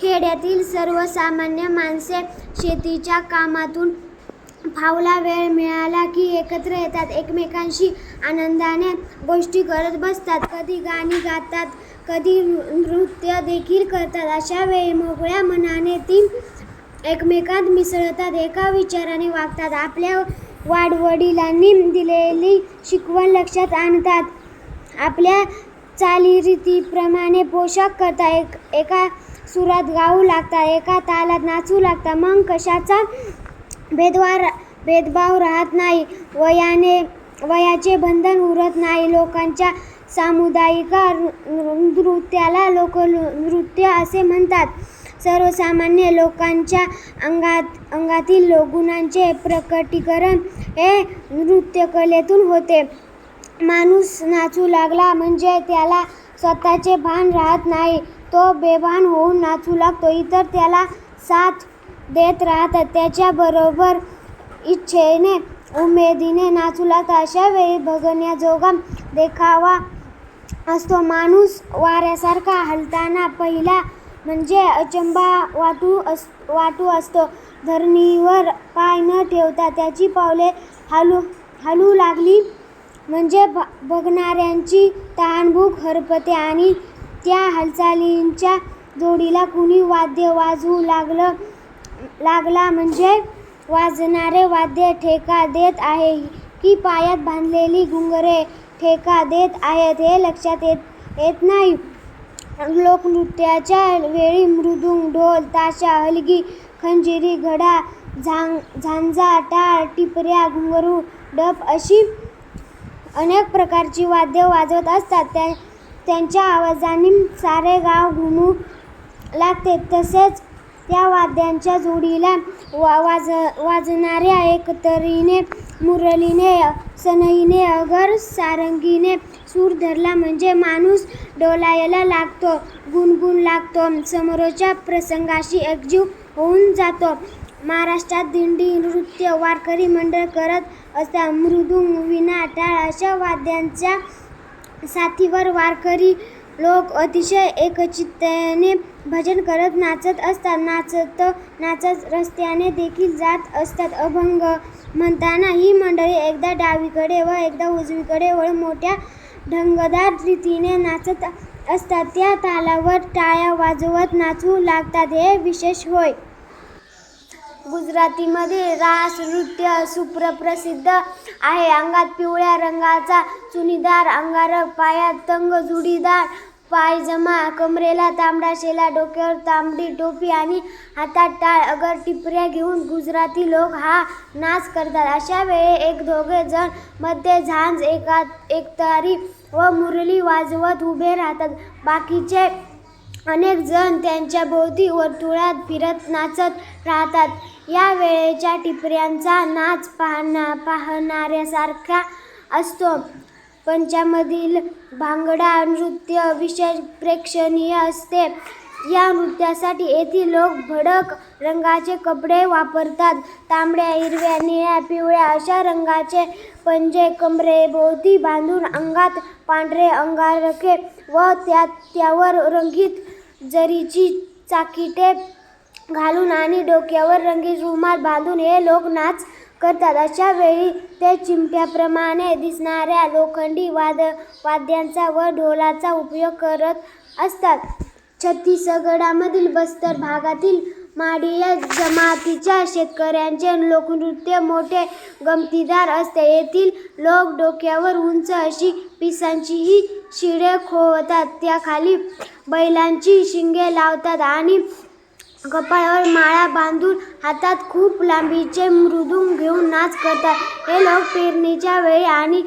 खेड्यातील सर्वसामान्य माणसे शेतीच्या कामातून फावला वेळ मिळाला की एकत्र येतात, एकमेकांशी आनंदाने गोष्टी करत बसतात, कधी गाणी गातात, कधी नृत्य देखील करतात. अशा वेळी मोकळ्या मनाने ती एकमेकांत मिसळतात, एका विचाराने वागतात, आपल्या वाडवडिलांनी दिलेली शिकवण लक्षात आणतात, आपल्या चालीरीतीप्रमाणे पोशाख करतात, एका सुरात गाऊ लागतात, एका तालात नाचू लागतात. मग कशाचा भेदभाव राहत नाही, वयाचे बंधन उरत नाही. लोकांच्या सामुदायिक नृत्याला लोकनृत्य असे म्हणतात. सर्वसामान्य लोकांच्या अंगातील गुणांचे प्रकटीकरण हे नृत्यकलेतून होते. माणूस नाचू लागला म्हणजे त्याला स्वतःचे भान राहत नाही, तो बेभान होऊन नाचू लागतो. इतर त्याला साथ देत राहतात, त्याच्याबरोबर इच्छेने उमेदीने नाचू लागतात. अशा वेळी बघण्याजोगा देखावा असतो. माणूस वाऱ्यासारखा हलताना पहिला म्हणजे अचंबा वाटू असतो. धरणीवर पाय न ठेवता त्याची पावले हलू लागली म्हणजे बघणाऱ्यांची तहानभूक हरपते आणि त्या हालचालींच्या जोडीला कुणी वाद्य वाजवू लागला म्हणजे वाजणारे वाद्य ठेका देत आहे की पायात बांधलेली घुंगरे ठेका देत आहेत हे लक्षात येत नाही. लोकनृत्याच्या वेळी मृदुंग, ढोल, ताशा, हलगी, खंजिरी, घडा, झांजा, टाळ, टिपऱ्या, घुंगरू, डफ अशी अनेक प्रकारची वाद्ये वाजवत असतात. त्यांच्या आवाजाने सारे गाव घुमू लागते. तसेच त्या वाद्यांच्या जोडीला वाजणाऱ्या एकतारीने, मुरलीने, सनईने, अगर सारंगीने सूर धरला म्हणजे माणूस डोलायला लागतो, गुणगुण लागतो, समोरच्या प्रसंगाशी एकजीव होऊन जातो. महाराष्ट्रात दिंडी नृत्य वारकरी मंडळ करत असतात. मृदुंग, वीणा, टाळ अशा वाद्यांच्या साथीवर वारकरी लोक अतिशय एकचित्ताने भजन करत नाचत असतात. नाचत रस्त्याने देखील जात असतात. अभंग म्हणताना ही मंडळी एकदा डावीकडे व एकदा उजवीकडे वळून मोठ्या ढंगदार रीतीने नाचत असतात. त्या तालावर टाळ्या वाजवत नाचू लागतात हे विशेष होय. गुजरातीमध्ये रास नृत्य सुप्रसिद्ध आहे. अंगात पिवळ्या रंगाचा चुणीदार अंगारक, पायात तंग जुडीदार पायजमा, कमरेला तांबडा शेला, डोक्यावर तांबडी टोपी आणि हातात टाळ, अगर, टिपऱ्या घेऊन गुजराती लोक हा नाच करतात. अशा वेळी एक दोघे जण मध्ये झांज, एकतारी व मुरली वाजवत उभे राहतात. बाकीचे अनेक जण त्यांच्या भोवती वर्तुळात फिरत नाचत राहतात. या वेळेच्या टिपऱ्यांचा नाच पाहण्यासारखा असतो. पंजाबमधील भांगडा नृत्य विशेष प्रेक्षणीय असते. या नृत्यासाठी येथील लोक भडक रंगाचे कपडे वापरतात. तांबड्या, हिरव्या, निळ्या, पिवळ्या अशा रंगाचे पंजे कमरेभोवती बांधून अंगात पांढरे अंगारके व त्यावर रंगीत जरीची चाकिटे घालून आणि डोक्यावर रंगीत रुमाल बांधून हे लोक नाच करतात. अशा वेळी ते चिमट्याप्रमाणे दिसणाऱ्या लोखंडी वाद्यांचा व ढोलाचा उपयोग करत असतात. छत्तीसगडमधील बस्तर भागातील माडीया जमातीच्या शेतकऱ्यांचे लोकनृत्य मोठे गमतीदार असते. येथील लोक डोक्यावर उंच अशी पिसांचीही शिडे खोवतात, त्याखाली बैलांची शिंगे लावतात आणि कपाळावर माळा बांधून हातात खूप लांबीचे मृदुंग घेऊन नाच करतात. हे लोक पेरणीच्या वेळी आणि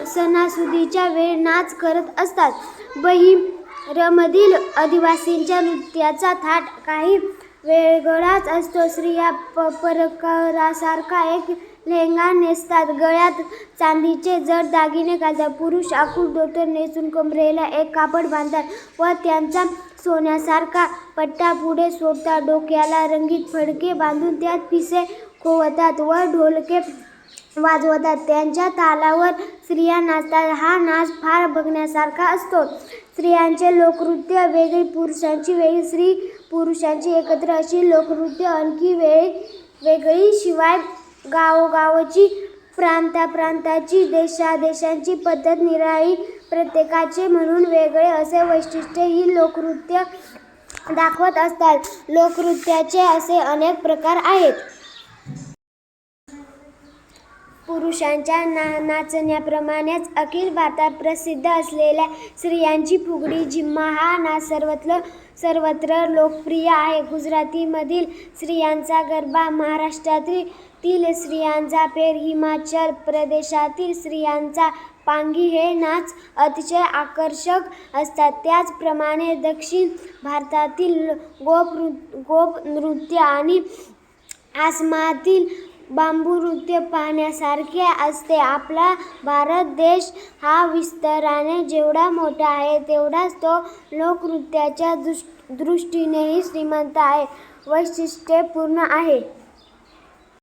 सणासुदीच्या वेळी नाच करत असतात. बिहारमधील आदिवासींच्या नृत्याचा थाट काही वेगळाच असतो. स्त्रिया परकरासारखा एक लेहंगा नेसतात, गळ्यात चांदीचे जड दागिने घालतात. पुरुष आखूड धोतर नेसून कमरेला एक कापड बांधतात व त्यांचा सोन्यासारखा पट्टा पुढे सोडतात. डोक्याला रंगीत फडके बांधून त्यात पिसे खोवतात व ढोलके वाजवतात. त्यांच्या तालावर स्त्रिया नाचतात. हा नाच फार बघण्यासारखा असतो. स्त्रियांचे लोकनृत्य वेगळी, पुरुषांची वेगळी. स्त्री पुरुषांची एकत्र अशी लोकनृत्य आणखी वेगळी. शिवाय गावोगावची, प्रांताप्रांताची, देशादेशांची पद्धत निराळी. प्रत्येकाचे म्हणून वेगळे असे वैशिष्ट्य ही लोकनृत्य दाखवत असतात. लोकनृत्याचे असे अनेक प्रकार आहेत. पुरुषांच्या नाचण्याप्रमाणेच अखिल भारतात प्रसिद्ध असलेल्या स्त्रियांची फुगडी झिम्मा हा नाच सर्वत्र लोकप्रिय आहे. गुजरातीमधील स्त्रियांचा गरबा, महाराष्ट्रातील स्त्रियांचा फेर, हिमाचल प्रदेशातील स्त्रियांचा पांगी हे नाच अतिशय आकर्षक असतात. त्याचप्रमाणे दक्षिण भारतातील गोप नृत्य आणि आसामातील बांबू नृत्य पाहण्यासारखे असते. आपला भारत देश हा विस्ताराने जेवढा मोठा आहे तेवढाच तो लोकनृत्याच्या दृष्टीनेही श्रीमंत आहे, वैशिष्ट्यपूर्ण आहे.